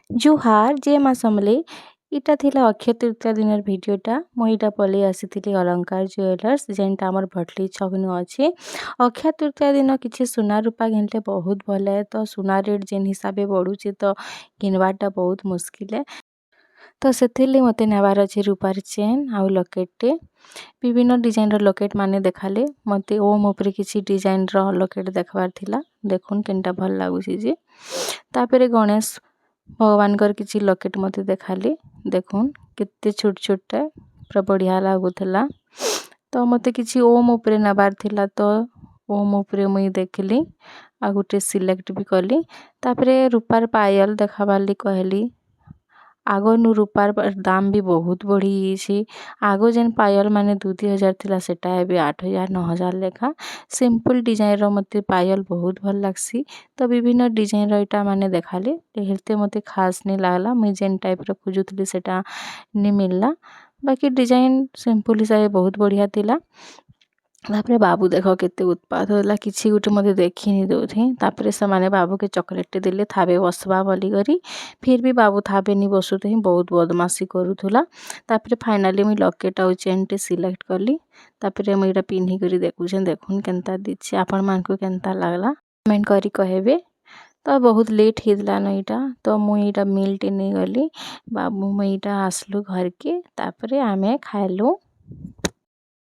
जुहार जय माँ समलेई। इटा थिला अक्षय तृतीया दिनर भिडियोटा मुई इटा पलि आसीथिली अलंकार ज्वेलर्स जेनटा आमर भटली छक नु अछि। अक्षय तृतीया दिन किछि सुना रूपा घिनले बहुत भल है तो सुना रेट जेन हिसाबे बढ़ुछि तो किनवाटा बहुत मुश्किल है। तो सेथिरली मते नेबार अछि रूपार चेन आउ लकेटटे विभिन्न डिजाइन रो लकेट माने देखाले मते ओम ऊपर किछि डिजाइन रो लकेट देखबार थिला देखुन केनटा भल लागुछि जे तापरे गणेश भगवान कर किछि लकेट मते देखाले देखुन केते छोट छोटा पूरा बढ़िया लागुथला। तो मते किछि ओम ऊपर नेबार थिला तो ओम ऊपर मुई देखली आ गुटे सिलेक्ट भी कली तापरे रूपार पायल देखाबाली कहली। आगो नु रूपार दाम भी बहुत बढ़ी ଯାଇଛି। आगो जेन पायल माने 2-3 हजार थिला सेटा एबे 8,000-9,000 लेखा। सिंपल डिजाइन रो मते पायल बहुत भल लागसी तो विभिन्न डिजाइन रो इटा माने देखाले हेलते मते खास नहीं लागला मुई जेन टाइप रो खोजुतली सेटा नहीं मिलला बाकी डिजाइन सिंपल हिसाबे बहुत बढ़िया थिला। तापरे बाबू देखो केते उत्पात होला किछि गुटे मते देखि नि दोथि तापरे समाने बाबू के चॉकलेट देले थाबे बसबा बोली करी फिर भी बाबू थाबे नि बसुथि बहुत बदमाशी करूथुला। तापरे फाइनली मुई लकेट आउ चेन टे सिलेक्ट करली तापरे मुई इटा पिन्ही करी देखुछन देखुन केनता दिछि आपण मानकु केनता लागला कमेंट करी कहबे। तो बहुत लेट हिदला न इटा तो मुई इटा मिल टे नहीं गली बाबू मुई इटा आसलु घर के तापरे आमे खाइलु।